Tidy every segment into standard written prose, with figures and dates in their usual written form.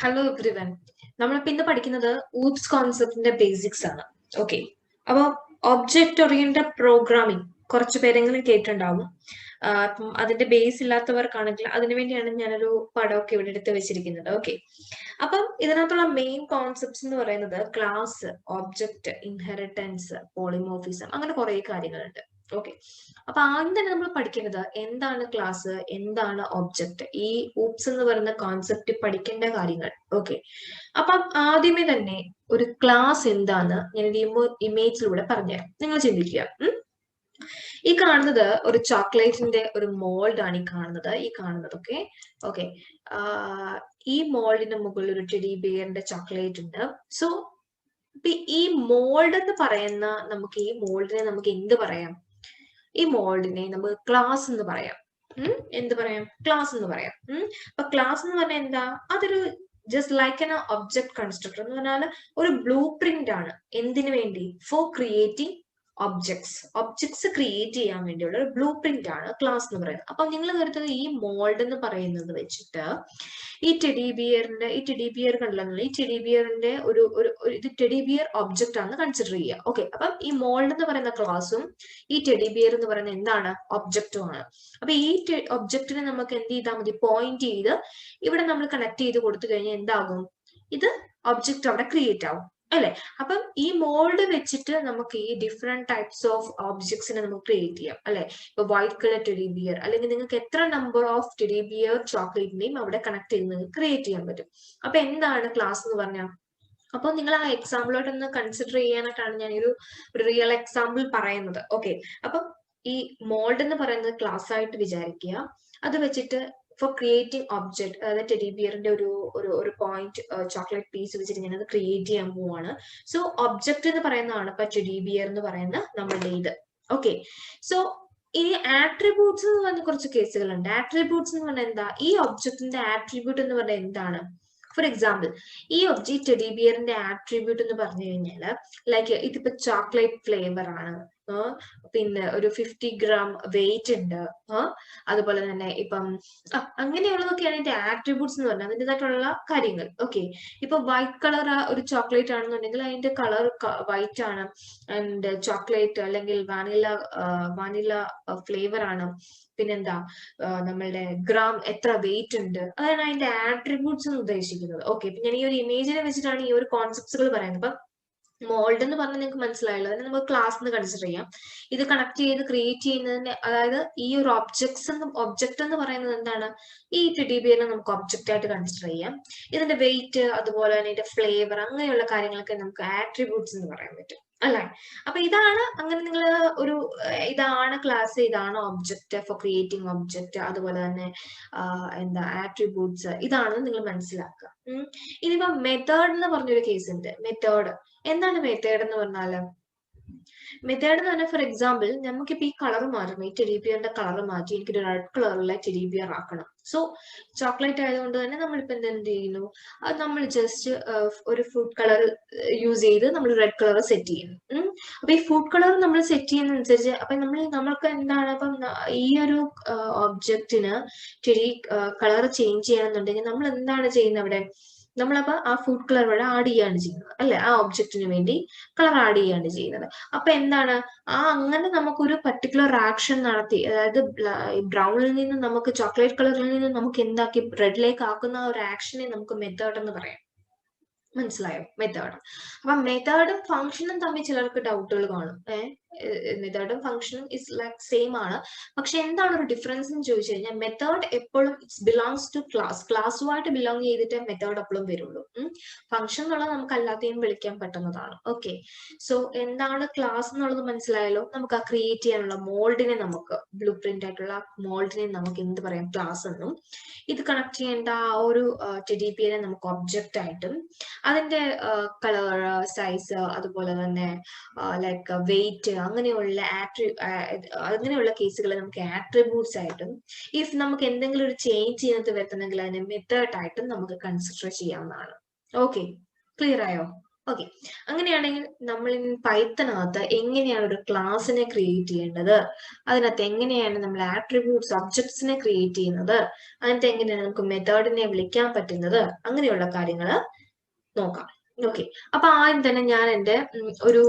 Hello everyone. നമ്മളിപ്പോ ഇന്ന് പഠിക്കുന്നത് ഊപ്സ് കോൺസെപ്റ്റിന്റെ ബേസിക്സ് ആണ്. ഓക്കെ, അപ്പൊ ഒബ്ജക്റ്റ് ഓറിയന്റഡ് പ്രോഗ്രാമിംഗ് കുറച്ച് പേരെങ്കിലും കേട്ടിട്ടുണ്ടാവും. അപ്പം അതിന്റെ ബേസ് ഇല്ലാത്തവർക്കാണെങ്കിൽ അതിനുവേണ്ടിയാണ് ഞാനൊരു പടമൊക്കെ ഇവിടെ എടുത്ത് വെച്ചിരിക്കുന്നത്. ഓക്കെ, അപ്പം ഇതിനകത്തുള്ള മെയിൻ കോൺസെപ്റ്റ്സ് എന്ന് പറയുന്നത് ക്ലാസ്, ഒബ്ജക്റ്റ്, ഇൻഹെറിറ്റൻസ്, പോളിമോർഫിസം, അങ്ങനെ കുറെ കാര്യങ്ങളുണ്ട്. ഓക്കെ, അപ്പൊ ആദ്യം തന്നെ നമ്മൾ പഠിക്കേണ്ടത് എന്താണ് ക്ലാസ്, എന്താണ് ഒബ്ജക്റ്റ്, ഈ ഊപ്സ് എന്ന് പറയുന്ന കോൺസെപ്റ്റ് പഠിക്കേണ്ട കാര്യങ്ങൾ. ഓക്കെ, അപ്പം ആദ്യമേ തന്നെ ഒരു ക്ലാസ് എന്താന്ന് ഞാൻ ഇമേജിലൂടെ പറഞ്ഞുതരാം. നിങ്ങൾ ചിന്തിക്കുക. ഈ കാണുന്നത് ഒരു ചോക്ലേറ്റിന്റെ ഒരു മോൾഡ് ആണ്. ഈ കാണുന്നത് ഓക്കെ ഓക്കെ ഈ മോൾഡിന് മുകളിൽ ഒരു ടെഡി ബിയറിന്റെ ചോക്ലേറ്റ് ഉണ്ട്. സോ ഈ മോൾഡ് എന്ന് പറയുന്ന ഈ മോൾഡിനെ നമുക്ക് എന്ത് പറയാം? ഈ മോൾഡിനെ നമുക്ക് ക്ലാസ് എന്ന് പറയാം. എന്ത് പറയാം? ക്ലാസ് എന്ന് പറയാം. അപ്പൊ ക്ലാസ് എന്ന് പറഞ്ഞാൽ എന്താ? അതൊരു just like an object constructor എന്ന് പറഞ്ഞാൽ ഒരു ബ്ലൂ പ്രിന്റ് ആണ്. എന്തിനു വേണ്ടി? ഫോർ ക്രിയേറ്റിംഗ് ഒബ്ജക്ട്സ് ക്രിയേറ്റ് ചെയ്യാൻ വേണ്ടിയുള്ള ഒരു ബ്ലൂ പ്രിന്റ് ആണ് ക്ലാസ് എന്ന് പറയുന്നത്. അപ്പൊ നിങ്ങൾ കരുതുന്നത് ഈ മോൾഡ് എന്ന് പറയുന്നത് വെച്ചിട്ട് ഈ ടെഡി ബിയർ കണ്ടല്ലോ, ഈ ടെഡി ബിയറിന്റെ ഇത് ടെഡി ബിയർ ഒബ്ജക്റ്റ് ആണ് കൺസിഡർ ചെയ്യുക. ഓക്കെ, അപ്പം ഈ മോൾഡ് എന്ന് പറയുന്ന ക്ലാസും ഈ ടെഡി ബിയർ എന്ന് പറയുന്നത് എന്താണ്? ഒബ്ജക്റ്റും ആണ്. അപ്പൊ ഈ ഒബ്ജക്റ്റിനെ നമുക്ക് എന്ത് ചെയ്താൽ മതി? പോയിന്റ് ചെയ്ത് ഇവിടെ നമ്മൾ കണക്ട് ചെയ്ത് കൊടുത്തു കഴിഞ്ഞാൽ എന്താകും? ഇത് ഒബ്ജക്റ്റ് അവിടെ ക്രിയേറ്റ് ആവും അല്ലെ? അപ്പം ഈ മോൾഡ് വെച്ചിട്ട് നമുക്ക് ഈ ഡിഫറെന്റ് ടൈപ്സ് ഓഫ് ഒബ്ജക്ട്സിനെ നമുക്ക് ക്രിയേറ്റ് ചെയ്യാം അല്ലെ? ഇപ്പൊ വൈറ്റ് കളർ ടെഡി ബിയർ, അല്ലെങ്കിൽ നിങ്ങൾക്ക് എത്ര നമ്പർ ഓഫ് ടെഡി ബിയർ ചോക്ലേറ്റിനെയും അവിടെ കണക്ട് ചെയ്ത് നിങ്ങൾക്ക് ക്രിയേറ്റ് ചെയ്യാൻ പറ്റും. അപ്പൊ എന്താണ് ക്ലാസ് എന്ന് പറഞ്ഞാൽ? അപ്പൊ നിങ്ങൾ ആ എക്സാമ്പിളോട്ടൊന്ന് കൺസിഡർ ചെയ്യാനായിട്ടാണ് ഞാൻ ഒരു റിയൽ എക്സാമ്പിൾ പറയുന്നത്. ഓക്കെ, അപ്പം ഈ മോൾഡ് എന്ന് പറയുന്നത് ക്ലാസ് ആയിട്ട് വിചാരിക്കുക. അത് വെച്ചിട്ട് ഫോർ ക്രിയേറ്റിംഗ് ഒബ്ജക്ട്, അതായത് ടെഡി ബിയറിന്റെ ഒരു പോയിന്റ് ചോക്ലേറ്റ് പീസ് വെച്ചിട്ട് ഞാനത് ക്രിയേറ്റ് ചെയ്യാൻ പോവാണ്. സോ ഒബ്ജക്ട് എന്ന് പറയുന്നതാണ് ഇപ്പൊ ടെഡി ബിയർ എന്ന് പറയുന്ന നമ്മളുടെ ഇത്. ഓക്കെ, സോ ഈ ആട്രിബ്യൂട്ട്സ് എന്ന് പറഞ്ഞ കുറച്ച് കേസുകളുണ്ട്. ആട്രിബ്യൂട്ട്സ് എന്ന് പറഞ്ഞാൽ എന്താ? ഈ ഒബ്ജക്റ്റിന്റെ ആട്രിബ്യൂട്ട് എന്ന് പറഞ്ഞാൽ എന്താണ്? ഫോർ എക്സാമ്പിൾ, ഈ ഒബ്ജക്റ്റ് ടെഡി ബിയറിന്റെ ആട്രിബ്യൂട്ട് എന്ന് പറഞ്ഞു കഴിഞ്ഞാൽ ലൈക്ക് ഇതിപ്പോ ചോക്ലേറ്റ് ഫ്ലേവർ ആണ്, പിന്നെ ഒരു 50 gram വെയിറ്റ് ഉണ്ട്, അതുപോലെ തന്നെ ഇപ്പം അങ്ങനെയുള്ളതൊക്കെയാണ് ഇതിന്റെ ആട്രിബ്യൂട്ട്സ് എന്ന് പറഞ്ഞാൽ അതിൻ്റെതായിട്ടുള്ള കാര്യങ്ങൾ. ഓക്കെ, ഇപ്പൊ വൈറ്റ് കളർ ഒരു ചോക്ലേറ്റ് ആണെന്നുണ്ടെങ്കിൽ അതിന്റെ കളർ വൈറ്റ് ആണ്, ആൻഡ് ചോക്ലേറ്റ് അല്ലെങ്കിൽ വാനില ഫ്ലേവർ ആണ്. പിന്നെന്താ, നമ്മളുടെ ഗ്രാം എത്ര വെയിറ്റ് ഉണ്ട്, അതാണ് അതിന്റെ ആട്രിബ്യൂട്ട്സ് എന്ന് ഉദ്ദേശിക്കുന്നത്. ഓക്കെ, ഇപ്പൊ ഞാൻ ഈ ഒരു ഇമേജിനെ വെച്ചിട്ടാണ് ഈ ഒരു കോൺസെപ്റ്റുകൾ പറയുന്നത്. ഇപ്പൊ മോൾഡ് എന്ന് പറഞ്ഞാൽ നിങ്ങൾക്ക് മനസ്സിലായല്ലോ, അതിന് നമുക്ക് ക്ലാസ് എന്ന് കൺസിഡർ ചെയ്യാം. ഇത് കണക്ട് ചെയ്ത് ക്രിയേറ്റ് ചെയ്യുന്നതിന്, അതായത് ഈ ഒരു ഒബ്ജക്ട് എന്ന് പറയുന്നത് എന്താണ്? ഈ ടെഡി ബിയറിനെ നമുക്ക് ഒബ്ജക്റ്റ് ആയിട്ട് കൺസിഡർ ചെയ്യാം. ഇതിന്റെ വെയിറ്റ്, അതുപോലെ തന്നെ ഇതിന്റെ ഫ്ലേവർ, അങ്ങനെയുള്ള കാര്യങ്ങളൊക്കെ നമുക്ക് ആട്രിബ്യൂട്ട്സ് എന്ന് പറയാൻ പറ്റും അല്ലെ? അപ്പൊ ഇതാണ്, അങ്ങനെ നിങ്ങൾ ഇതാണ് ക്ലാസ്, ഇതാണ് ഒബ്ജക്റ്റ് ഫോർ ക്രിയേറ്റിംഗ് ഒബ്ജക്റ്റ്, അതുപോലെ തന്നെ എന്താ ആട്രിബ്യൂട്ട്സ്, ഇതാണെന്ന് നിങ്ങൾ മനസ്സിലാക്കുക. ഇനിയിപ്പോ മെത്തേഡ് എന്ന് പറഞ്ഞൊരു കേസ് ഉണ്ട്. മെത്തേഡ് എന്താണ്? മെത്തേഡ് എന്ന് പറഞ്ഞാല് മെത്തേഡ് എന്ന് പറഞ്ഞാൽ ഫോർ എക്സാമ്പിൾ നമുക്കിപ്പോ ഈ കളർ മാറ്റണം, ഈ ടെഡി ബിയറിന്റെ കളർ മാറ്റി എനിക്കൊരു റെഡ് കളറിലെ ടെഡി ബിയർ ആക്കണം. സോ ചോക്ലേറ്റ് ആയതുകൊണ്ട് തന്നെ നമ്മളിപ്പോ എന്ത് ചെയ്യുന്നു? അത് നമ്മൾ ജസ്റ്റ് ഒരു ഫുഡ് കളർ യൂസ് ചെയ്ത് നമ്മൾ റെഡ് കളർ സെറ്റ് ചെയ്യുന്നു. അപ്പൊ ഈ ഫുഡ് കളർ നമ്മൾ സെറ്റ് ചെയ്യുന്നതനുസരിച്ച് അപ്പൊ നമ്മൾക്ക് എന്താണ്, അപ്പം ഈ ഒരു ഒബ്ജക്റ്റിന് ടെഡി കളർ ചേഞ്ച് ചെയ്യണമെന്നുണ്ടെങ്കിൽ നമ്മൾ എന്താണ് ചെയ്യുന്നത്? അവിടെ നമ്മളപ്പോ ആ ഫുഡ് കളർ ഇവിടെ ആഡ് ചെയ്യാണ് ചെയ്യുന്നത് അല്ലെ? ആ ഒബ്ജക്റ്റിന് വേണ്ടി കളർ ആഡ് ചെയ്യാണ് ചെയ്യുന്നത്. അപ്പൊ എന്താണ്, അങ്ങനെ നമുക്കൊരു പർട്ടിക്കുലർ ആക്ഷൻ നടത്തി, അതായത് ബ്രൗണിൽ നിന്ന് നമുക്ക് ചോക്ലേറ്റ് കളറിൽ നിന്ന് നമുക്ക് എന്താക്കി റെഡിലേക്ക് ആക്കുന്ന ഒരു ആക്ഷനെ നമുക്ക് മെത്തേഡ് എന്ന് പറയാം. മനസ്സിലായോ? മെത്തേഡ്. അപ്പൊ മെത്തേഡും ഫംഗ്ഷനും തമ്മിൽ ചിലർക്ക് ഡൗട്ടുകൾ കാണും. മെത്തേഡും ഫംഗ്ഷനും ഇസ് ലൈക്ക് സെയിം ആണ്, പക്ഷെ എന്താണ് ഒരു ഡിഫറൻസ് എന്ന് ചോദിച്ചു കഴിഞ്ഞാൽ മെത്തേഡ് എപ്പോഴും ഇറ്റ്സ് ബിലോങ്സ് ടു ക്ലാസ്സുമായിട്ട് ബിലോങ് ചെയ്തിട്ട് മെത്തേഡ് എപ്പോഴും വരുള്ളൂ. ഫംഗ്ഷൻ എന്നുള്ളത് നമുക്ക് അല്ലാതെയും വിളിക്കാൻ പറ്റുന്നതാണ്. ഓക്കെ, സോ എന്താണ് ക്ലാസ് എന്നുള്ളത് മനസ്സിലായല്ലോ. നമുക്ക് ആ ക്രിയേറ്റ് ചെയ്യാനുള്ള മോൾഡിനെ, നമുക്ക് ബ്ലൂ പ്രിന്റ് ആയിട്ടുള്ള മോൾഡിനെ നമുക്ക് എന്ത് പറയാം? ക്ലാസ് എന്നും. ഇത് കണക്ട് ചെയ്യേണ്ട ആ ഒരു ടെഡി ബിയറിനെ നമുക്ക് ഒബ്ജക്റ്റ് ആയിട്ടും, അതിന്റെ കളർ, സൈസ്, അതുപോലെ തന്നെ ലൈക്ക് വെയിറ്റ്, അങ്ങനെയുള്ള കേസുകൾ നമുക്ക് ആട്രിബ്യൂട്ട്സ് ആയിട്ടും, ഇഫ് നമുക്ക് എന്തെങ്കിലും ഒരു ചേഞ്ച് ചെയ്യുന്നത് വരുത്തണമെങ്കിൽ അതിനെ മെത്തേഡ് ആയിട്ടും നമുക്ക് കൺസിഡർ ചെയ്യാവുന്നതാണ്. ഓക്കെ, ക്ലിയർ ആയോ? ഓക്കെ, അങ്ങനെയാണെങ്കിൽ നമ്മൾ പൈത്തനകത്ത് എങ്ങനെയാണ് ഒരു ക്ലാസ്സിനെ ക്രിയേറ്റ് ചെയ്യേണ്ടത്, അതിനകത്ത് എങ്ങനെയാണ് നമ്മൾ ആട്രിബ്യൂട്ട്സ് ഒബ്ജക്ട്സിനെ ക്രിയേറ്റ് ചെയ്യുന്നത്, അതിനകത്ത് എങ്ങനെയാണ് നമുക്ക് മെത്തേഡിനെ വിളിക്കാൻ പറ്റുന്നത്, അങ്ങനെയുള്ള കാര്യങ്ങൾ നോക്കാം. ഓക്കെ, അപ്പൊ ആദ്യം തന്നെ ഞാൻ എൻ്റെ ഒരു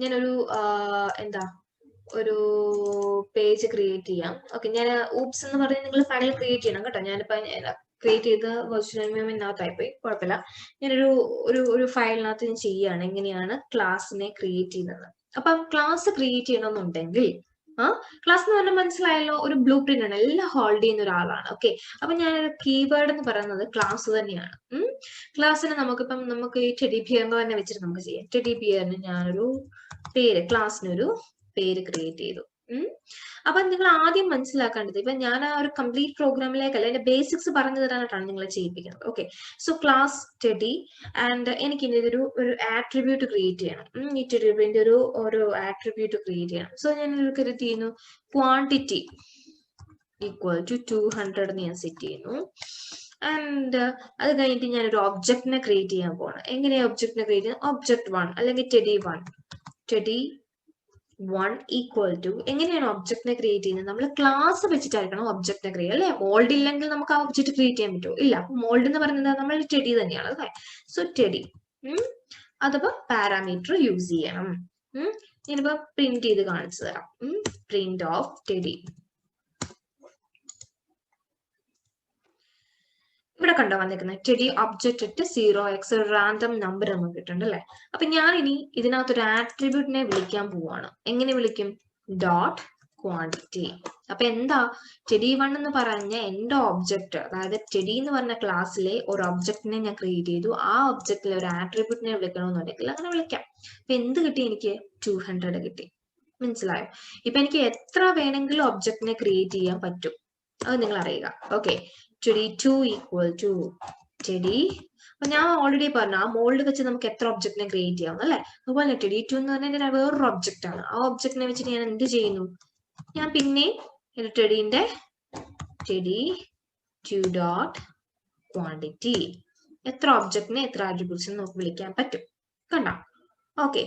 ഞാനൊരു എന്താ ഒരു പേജ് ക്രിയേറ്റ് ചെയ്യാം. ഓക്കെ, ഞാൻ ഊപ്സ് എന്ന് പറഞ്ഞ് നിങ്ങൾ ഫയൽ ക്രിയേറ്റ് ചെയ്യണം കേട്ടോ. ഞാനിപ്പോ ക്രിയേറ്റ് ചെയ്ത് വെർച്വൽ എൻവയോൺമെന്റിനകത്തായി പോയി, കുഴപ്പമില്ല. ഞാനൊരു ഒരു ഒരു ഫയലിനകത്ത് ഞാൻ ചെയ്യുകയാണ് എങ്ങനെയാണ് ക്ലാസ്സിനെ ക്രിയേറ്റ് ചെയ്യുന്നത്. അപ്പം ക്ലാസ് ക്രിയേറ്റ് ചെയ്യണമെന്നുണ്ടെങ്കിൽ ക്ലാസ് എന്ന് പറഞ്ഞാൽ മനസ്സിലായല്ലോ, ഒരു ബ്ലൂ പ്രിന്റ് ആണ്, എല്ലാം ഹോൾഡ് ചെയ്യുന്ന ഒരാളാണ്. ഓക്കെ, അപ്പൊ ഞാനൊരു കീവേഡ് എന്ന് പറയുന്നത് ക്ലാസ് തന്നെയാണ്. ക്ലാസ്സിന് നമുക്ക് ഈ ടെഡി ബിയർ എന്ന് തന്നെ വെച്ചിട്ട് നമുക്ക് ചെയ്യാം. ടെഡി ബിയറിന് ഞാനൊരു പേര്, ക്ലാസ്സിനൊരു പേര് ക്രിയേറ്റ് ചെയ്തു. അപ്പൊ നിങ്ങൾ ആദ്യം മനസ്സിലാക്കേണ്ടത്, ഇപ്പൊ ഞാൻ ആ ഒരു കംപ്ലീറ്റ് പ്രോഗ്രാമിലേക്കല്ല, അതിന്റെ ബേസിക്സ് പറഞ്ഞു തരാനായിട്ടാണ് നിങ്ങളെ ചെയ്യിപ്പിക്കുന്നത്. Okay, so class teddy and എനിക്ക് ഇനി ഒരു ആട്രിബ്യൂട്ട് ക്രിയേറ്റ് ചെയ്യണം. ഈ ടെഡിന്റെ ഒരു ആട്രിബ്യൂട്ട് ക്രിയേറ്റ് ചെയ്യണം. സോ ഞാൻ ക്രിയേറ്റ് ചെയ്യുന്നു ക്വാണ്ടിറ്റി ഈക്വൽ ടു 200 എന്ന് ഞാൻ സെറ്റ് ചെയ്യുന്നു. ആൻഡ് അത് കഴിഞ്ഞിട്ട് ഞാനൊരു ഒബ്ജക്റ്റിനെ ക്രിയേറ്റ് ചെയ്യാൻ പോകണം. എങ്ങനെയാ ഒബ്ജക്റ്റിനെ ക്രിയേറ്റ് ചെയ്യുന്നത്? ഒബ്ജക്ട് 1 അല്ലെങ്കിൽ ടെഡി 1 ഈക്വൽ ടു, എങ്ങനെയാണ് ഒബ്ജക്റ്റിനെ ക്രിയേറ്റ് ചെയ്യുന്നത്? നമ്മൾ ക്ലാസ് വെച്ചിട്ടായിരിക്കണം ഒബ്ജക്റ്റിനെ ക്രിയേറ്റ്, അല്ലെ? മോൾഡ് ഇല്ലെങ്കിൽ നമുക്ക് ആ ഒബ്ജക്റ്റ് ക്രിയേറ്റ് ചെയ്യാൻ പറ്റുമോ? ഇല്ല. അപ്പൊ മോൾഡ് എന്ന് പറയുന്നത് നമ്മൾ ടെഡി തന്നെയാണ്. അല്ലേ? സോ ടെഡി, അതിപ്പോ പാരാമീറ്റർ യൂസ് ചെയ്യണം. ഞാനിപ്പോ പ്രിന്റ് ചെയ്ത് കാണിച്ചു തരാം. Print of teddy. ഇവിടെ കണ്ടോ വന്നിരിക്കുന്നത് ടെഡി ഒബ്ജക്റ്റ് ഇട്ട് 0x റാൻഡം നമ്പർ നമുക്ക് കിട്ടുന്നുണ്ട്, അല്ലെ? അപ്പൊ ഞാൻ ഇനി ഇതിനകത്തൊരു ആട്രിബ്യൂട്ടിനെ വിളിക്കാൻ പോവാണ്. എങ്ങനെ വിളിക്കും? Dot quantity. അപ്പൊ എന്താ ടെഡി 1 എന്ന് പറഞ്ഞ എന്റെ ഒബ്ജക്റ്റ്, അതായത് ടെഡി എന്ന് പറഞ്ഞ ക്ലാസ്സിലെ ഒരു ഒബ്ജക്റ്റിനെ ഞാൻ ക്രിയേറ്റ് ചെയ്തു. ആ ഒബ്ജക്റ്റിലെ ഒരു ആട്രിബ്യൂട്ടിനെ വിളിക്കണമെന്നുണ്ടെങ്കിൽ അങ്ങനെ വിളിക്കാം. അപ്പൊ എന്ത് കിട്ടി? എനിക്ക് 200 കിട്ടി. മനസ്സിലായോ? ഇപ്പൊ എനിക്ക് എത്ര വേണമെങ്കിലും ഒബ്ജക്റ്റിനെ ക്രിയേറ്റ് ചെയ്യാൻ പറ്റും, അത് നിങ്ങൾ അറിയുക. Okay, TD 2 equal to TD, അപ്പൊ ഞാൻ ഓൾറെഡി പറഞ്ഞു ആ മോൾഡ് വെച്ച് നമുക്ക് എത്ര ഒബ്ജക്റ്റിനെ ക്രിയേറ്റ് ചെയ്യാം, അല്ലെ? അതുപോലെ ടെഡി 2 എന്ന് പറഞ്ഞാൽ വേറൊരു ഒബ്ജക്റ്റ് ആണ്. ആ ഒബ്ജക്റ്റിനെ വെച്ചിട്ട് ഞാൻ എന്ത് ചെയ്യുന്നു? ഞാൻ പിന്നെ ടെഡിന്റെ ടെഡി 2 ഡോട്ട് ക്വാണ്ടിറ്റി, എത്ര ഒബ്ജക്റ്റിനെ എത്ര ആട്രിബ്യൂട്ട്സിനെ നമുക്ക് വിളിക്കാൻ പറ്റും. കണ്ടോ? ഓക്കെ,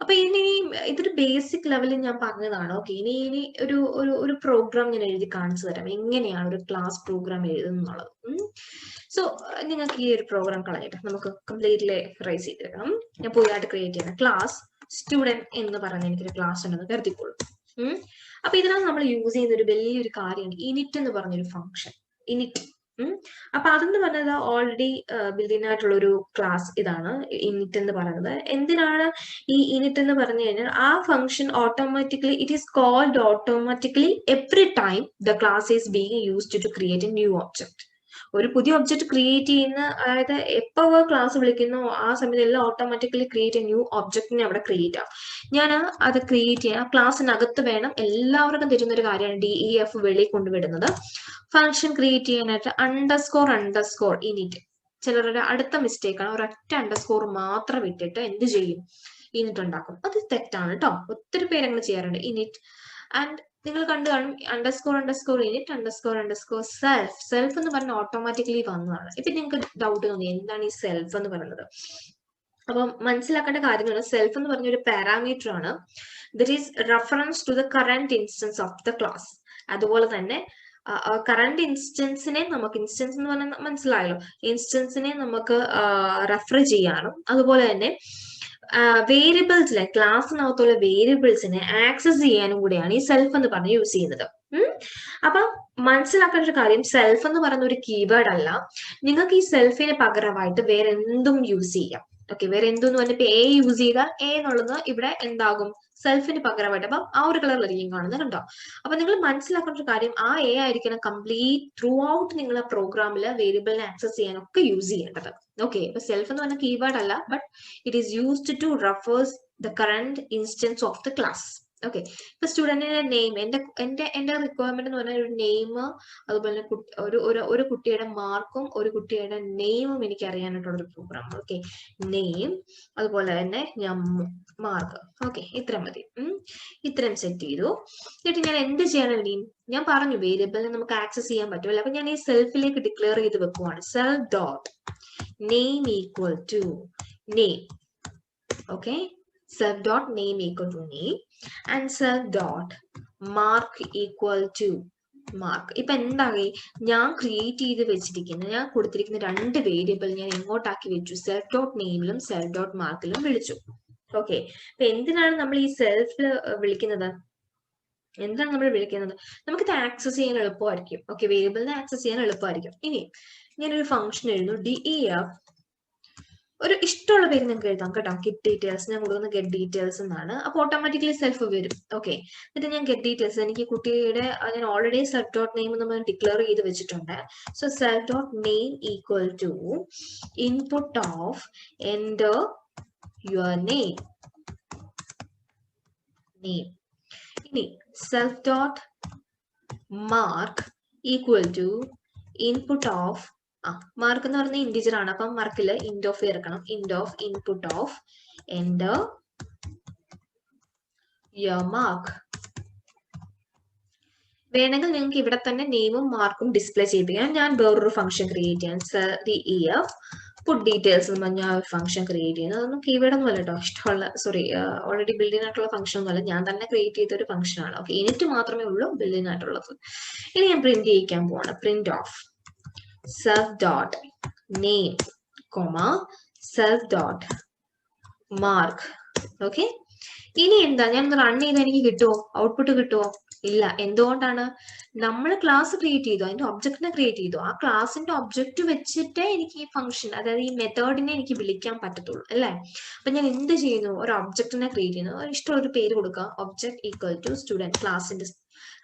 അപ്പൊ ഇനി ഇതൊരു ബേസിക് ലെവലിൽ ഞാൻ പറഞ്ഞതാണ്. ഓക്കെ, ഇനി ഒരു പ്രോഗ്രാം ഞാൻ എഴുതി കാണിച്ചു തരാം, എങ്ങനെയാണ് ഒരു ക്ലാസ് പ്രോഗ്രാം എഴുതുന്നുള്ളത്. സോ നിങ്ങൾക്ക് ഈ ഒരു പ്രോഗ്രാം കളഞ്ഞിട്ട് നമുക്ക് കംപ്ലീറ്റ്ലി റൈസ് ചെയ്തെടുക്കണം. ഞാൻ പുതിയതായിട്ട് ക്രിയേറ്റ് ചെയ്യുന്ന ക്ലാസ് സ്റ്റുഡന്റ് എന്ന് പറഞ്ഞ എനിക്കൊരു ക്ലാസ് ഉണ്ടെന്ന് കരുതിക്കോളൂ. അപ്പൊ ഇതിനകത്ത് നമ്മൾ യൂസ് ചെയ്യുന്ന ഒരു വലിയൊരു കാര്യമാണ് ഇനിറ്റ് എന്ന് പറഞ്ഞൊരു ഫംഗ്ഷൻ. ഇനിറ്റ്, അപ്പൊ അതെന്ന് പറഞ്ഞത് ഓൾറെഡി ബിൽഡിൻ ആയിട്ടുള്ള ഒരു ക്ലാസ് ഇതാണ് ഇനിറ്റ് എന്ന് പറയുന്നത്. എന്തിനാണ് ഈ ഇനിറ്റ് എന്ന് പറഞ്ഞു കഴിഞ്ഞാൽ ആ function automatically it is called automatically every time the class is being used to create a new object. ഒരു പുതിയ ഒബ്ജക്ട് ക്രിയേറ്റ് ചെയ്യുന്ന, അതായത് എപ്പോ ക്ലാസ് വിളിക്കുന്നോ ആ സമയത്ത് എല്ലാം ഓട്ടോമാറ്റിക്കലി ക്രിയേറ്റ് ന്യൂ ഒബ്ജക്റ്റിനെ അവിടെ ക്രിയേറ്റ് ആവും. ഞാൻ അത് ക്രിയേറ്റ് ചെയ്യാൻ ആ ക്ലാസ്സിനകത്ത് വേണം, എല്ലാവർക്കും തരുന്ന ഒരു കാര്യമാണ് DEF വെളിയിൽ കൊണ്ടുവിടുന്നത്. ഫംഗ്ഷൻ ക്രിയേറ്റ് ചെയ്യാനായിട്ട് അണ്ടർസ്കോർ ഇനിറ്റ്. ചിലരുടെ അടുത്ത മിസ്റ്റേക്ക് ആണ്, ഒരൊറ്റ അണ്ടർസ്കോർ മാത്രം ഇട്ടിട്ട് എന്ത് ചെയ്യും? ഇനിറ്റ് ഉണ്ടാക്കും. അത് തെറ്റാണ് കേട്ടോ. ഒത്തിരി പേര് അങ്ങനെ ചെയ്യാറുണ്ട്. ഇനിറ്റ് ആൻഡ് നിങ്ങൾ കണ്ടു കാണും അണ്ടർസ്കോർ ഇനിറ്റ് സെൽഫ് എന്ന് പറഞ്ഞ ഓട്ടോമാറ്റിക്കലി വന്നതാണ്. ഇപ്പൊ നിങ്ങൾക്ക് ഡൗട്ട് തോന്നി എന്താണ് ഈ സെൽഫ് എന്ന് പറയുന്നത്? അപ്പൊ മനസ്സിലാക്കേണ്ട കാര്യം, സെൽഫ് എന്ന് പറഞ്ഞ ഒരു പാരാമീറ്റർ ആണ്. That is reference to the current instance of the class. അതുപോലെ തന്നെ കറന്റ് ഇൻസ്റ്റൻസിനെ നമുക്ക്, ഇൻസ്റ്റൻസ് എന്ന് പറഞ്ഞാൽ മനസ്സിലായല്ലോ, ഇൻസ്റ്റൻസിനെ നമുക്ക് റെഫർ ചെയ്യാനും അതുപോലെ തന്നെ വേരിയബിൾസിനെ, ക്ലാസ്സിനകത്തുള്ള വേരിയബിൾസിനെ ആക്സസ് ചെയ്യാനും കൂടിയാണ് ഈ സെൽഫ് എന്ന് പറഞ്ഞ് യൂസ് ചെയ്യുന്നത്. അപ്പൊ മനസ്സിലാക്കേണ്ട ഒരു കാര്യം, സെൽഫ് എന്ന് പറയുന്ന ഒരു കീവേഡ് അല്ല. നിങ്ങൾക്ക് ഈ സെൽഫിന് പകരമായിട്ട് വേറെ എന്തും യൂസ് ചെയ്യാം. ഓക്കെ, വേറെ എന്തെന്ന് പറഞ്ഞിട്ട് എ യൂസ് ചെയ്താൽ എ എന്നുള്ളത് ഇവിടെ എന്താകും? സെൽഫിന് പകരമായിട്ട്. അപ്പം ആ ഒരു കളറിലായിരിക്കും കാണുന്നത്, കണ്ടോ? അപ്പൊ നിങ്ങൾ മനസ്സിലാക്കേണ്ട ഒരു കാര്യം, ആ എ ആയിരിക്കണം കംപ്ലീറ്റ് ത്രൂ ഔട്ട് നിങ്ങളെ പ്രോഗ്രാമില് വേരിയബിളിനെ ആക്സസ് ചെയ്യാനൊക്കെ യൂസ് ചെയ്യേണ്ടത്. ഓക്കെ, ഇപ്പൊ സെൽഫ് എന്ന് പറഞ്ഞ കീവേഡ് അല്ല, but it is used to refers the current instance of the class. Okay, ഇപ്പൊ സ്റ്റുഡന്റിന്റെ നെയിം, എന്റെ റിക്വയർമെന്റ് എന്ന് പറഞ്ഞാൽ ഒരു നെയിം, അതുപോലെ ഒരു കുട്ടിയുടെ മാർക്കും ഒരു കുട്ടിയുടെ നെയിമും എനിക്ക് അറിയാനായിട്ടുള്ള ഒരു പ്രോഗ്രാം. ഓക്കെ, നെയിം അതുപോലെ തന്നെ ഞാൻ മാർക്ക്. ഓക്കെ, ഇത്ര മതി. ഇത്രയും സെറ്റ് ചെയ്തു. എന്നിട്ട് ഞാൻ എന്ത് ചെയ്യണം ഇനി? ഞാൻ പറഞ്ഞു വേരിയബിളിനെ നമുക്ക് ആക്സസ് ചെയ്യാൻ പറ്റുമല്ലോ. അപ്പൊ ഞാൻ ഈ സെൽഫിലേക്ക് ഡിക്ലെയർ ചെയ്ത് വെക്കുവാണ്. Self dot name equal to name. Okay, self dot name equal to name and self dot mark equal to mark. ഇപ്പൊ എന്തായി, ഞാൻ ക്രിയേറ്റ് ചെയ്ത് വെച്ചിരിക്കുന്ന, ഞാൻ കൊടുത്തിരിക്കുന്ന രണ്ട് വേരിയബിൾ ഞാൻ എങ്ങോട്ടാക്കി വെച്ചു? സെൽഫ് ഡോട്ട് നെയിമിലും സെൽഫ് ഡോട്ട് മാർക്കിലും വിളിച്ചു. ഓക്കെ, അപ്പൊ എന്തിനാണ് നമ്മൾ ഈ സെൽഫിൽ വിളിക്കുന്നത്? എന്താണ് നമ്മൾ വിളിക്കുന്നത്? നമുക്കിത് ആക്സസ് ചെയ്യാൻ എളുപ്പമായിരിക്കും. ഓക്കെ, വേരിയബിളിനെ ആക്സസ് ചെയ്യാൻ എളുപ്പമായിരിക്കും. ഇനി ഞാനൊരു ഫംഗ്ഷൻ എഴുതുന്നു, def ഒരു ഇഷ്ടമുള്ള പേര് നിങ്ങൾക്ക് എഴുതാം കേട്ടോ. ഗെറ്റ് ഡീറ്റെയിൽസ്, ഞാൻ കൊടുക്കുന്ന ഗെറ്റ് ഡീറ്റെയിൽസ് എന്നാണ്. അപ്പൊ ഓട്ടോമാറ്റിക്കലി സെൽഫ് വരും. ഓക്കെ, എന്നിട്ട് ഞാൻ ഗെറ്റ് ഡീറ്റെയിൽസ്, എനിക്ക് കുട്ടിയുടെ ഞാൻ ഓൾറെഡി സെൽഫ് ഡോട്ട് നെയിം നമ്മൾ ഡിക്ലെയർ ചെയ്ത് വെച്ചിട്ടുണ്ട്. So self dot name equal to input of enter your name. ഇനി self dot mark equal to input of, mark എന്ന് പറയുന്നത് ഇന്റിജർ ആണ്, അപ്പം മാർക്കില് ഇൻഡ് ഓഫ് ചേർക്കണം. ഇൻഡ് of input of enter your mark. വേണമെങ്കിൽ നിങ്ങൾക്ക് ഇവിടെ തന്നെ നെയിമും മാർക്കും ഡിസ്പ്ലേ ചെയ്യിപ്പിക്കാം. ഞാൻ വേറൊരു ഫംഗ്ഷൻ ക്രിയേറ്റ് ചെയ്യാൻ def പുട്ട് ഡീറ്റെയിൽസ് എന്ന് പറഞ്ഞാൽ ഒരു ഫംഗ്ഷൻ ക്രിയേറ്റ് ചെയ്യുന്നത്. അതൊന്നും കീവേഡ് ഒന്നും അല്ല കേട്ടോ, ഇഷ്ടമുള്ള ഓൾറെഡി ബിൽഡിംഗ് ആയിട്ടുള്ള ഫംഗ്ഷൻ ഒന്നും അല്ല, ഞാൻ തന്നെ ക്രിയേറ്റ് ചെയ്ത ഒരു ഫംഗ്ഷൻ ആണ്. ഓക്കെ, ഇനിറ്റ് മാത്രമേ ഉള്ളൂ ബിൽഡിംഗ് ആയിട്ടുള്ളത്. ഇനി ഞാൻ പ്രിന്റ് ചെയ്യിക്കാൻ പോവാണ്. Print of self dot name comma self dot mark. Okay, ഇനി എന്താ, ഞാൻ റൺ ചെയ്ത് എനിക്ക് കിട്ടുമോ? ഔട്ട്പുട്ട് കിട്ടുമോ? ഇല്ല. എന്തുകൊണ്ടാണ്? നമ്മൾ ക്ലാസ് ക്രിയേറ്റ് ചെയ്തു, അതിന്റെ ഒബ്ജക്റ്റിനെ ക്രിയേറ്റ് ചെയ്തു. ആ ക്ലാസിന്റെ ഒബ്ജക്റ്റ് വെച്ചിട്ടേ എനിക്ക് ഈ ഫംഗ്ഷൻ, അതായത് ഈ മെത്തേഡിനെ എനിക്ക് വിളിക്കാൻ പറ്റത്തുള്ളൂ അല്ലേ? അപ്പൊ ഞാൻ എന്ത് ചെയ്യുന്നു? ഒരു ഒബ്ജക്റ്റിനെ ക്രിയേറ്റ് ചെയ്യുന്നു, ഇഷ്ടമുള്ള ഒരു പേര് കൊടുക്കുക. ഒബ്ജക്ട് ഈക്വൽ ടു സ്റ്റുഡന്റ്,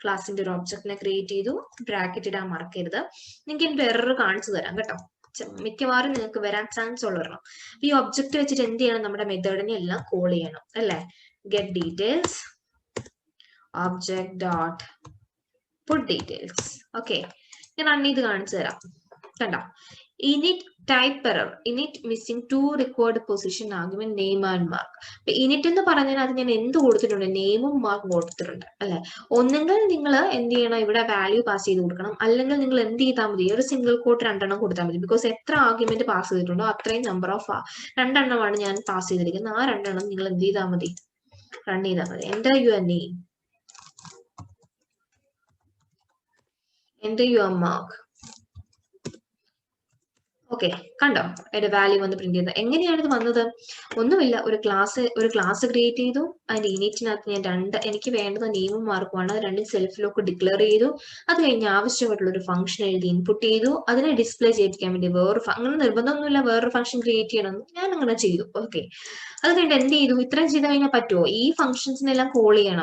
ക്ലാസിന്റെ ഒരു ഒബ്ജക്റ്റിനെ ക്രിയേറ്റ് ചെയ്തു. ബ്രാക്കറ്റ് ഇടാൻ മറക്കരുത്. നിങ്ങൾക്ക് എനിക്ക് എറർ കാണിച്ചു തരാം കേട്ടോ, മിക്കവാറും നിങ്ങൾക്ക് വരാൻ ചാൻസ് ഉള്ളവരണം. ഈ ഒബ്ജക്റ്റ് വെച്ചിട്ട് എന്ത് ചെയ്യണം? നമ്മുടെ മെത്തേഡിനെ എല്ലാം കോൾ ചെയ്യണം അല്ലേ? get details object dot put details. Okay, ഞാൻ റൺ ചെയ്ത് കാണിച്ചു തരാം. കണ്ടോ, init type error, init missing two required position argument name and mark. അപ്പൊ init എന്ന് പറഞ്ഞാൽ അത് ഞാൻ എന്ത് കൊടുത്തിട്ടുണ്ട്? നെയിമും മാർക്കും കൊടുത്തിട്ടുണ്ട് അല്ലെ? ഒന്നെങ്കിൽ നിങ്ങൾ എന്ത് ചെയ്യണം? ഇവിടെ വാല്യൂ പാസ് ചെയ്ത് കൊടുക്കണം, അല്ലെങ്കിൽ നിങ്ങൾ എന്ത് ചെയ്താൽ മതി? ഒരു സിംഗിൾ കോട്ട് രണ്ടെണ്ണം കൊടുത്താൽ മതി. ബിക്കോസ് എത്ര ആർഗ്യുമെന്റ് പാസ് ചെയ്തിട്ടുണ്ടോ അത്രയും നമ്പർ ഓഫ് രണ്ടെണ്ണമാണ് ഞാൻ പാസ് ചെയ്തിരിക്കുന്നത്. ആ രണ്ടെണ്ണം നിങ്ങൾ എന്ത് ചെയ്താൽ മതി? റൺ ചെയ്താൽ മതി. enter your name, enter your mark. Okay, കണ്ടോ അതിന്റെ വാല്യൂ വന്ന് പ്രിന്റ് ചെയ്തത്. എങ്ങനെയാണ് ഇത് വന്നത്? ഒന്നുമില്ല, ഒരു ക്ലാസ് ക്രിയേറ്റ് ചെയ്തു. അതിന്റെ ഇനിറ്റിനകത്ത് ഞാൻ എനിക്ക് വേണ്ടത് നെയിമും മാർക്കുമാണ്, അത് രണ്ടും സെൽഫിലൊക്കെ ഡിക്ലെയർ ചെയ്തു. അത് കഴിഞ്ഞ് ആവശ്യമായിട്ടുള്ള ഒരു ഫംഗ്ഷൻ എഴുതി ഇൻപുട്ട് ചെയ്തു. അതിനെ ഡിസ്പ്ലേ ചെയ്യിപ്പിക്കാൻ വേണ്ടി അങ്ങനെ നിർബന്ധമൊന്നുമില്ല വേറൊരു ഫംഗ്ഷൻ ക്രിയേറ്റ് ചെയ്യണം, ഞാൻ അങ്ങനെ ചെയ്തു. ഓക്കെ, അത് കഴിഞ്ഞിട്ട് എന്ത് ചെയ്തു? ഇത്രയും ചെയ്ത് കഴിഞ്ഞാൽ പറ്റുമോ? ഈ ഫംഗ്ഷൻസിനെല്ലാം കോൾ ചെയ്യണം.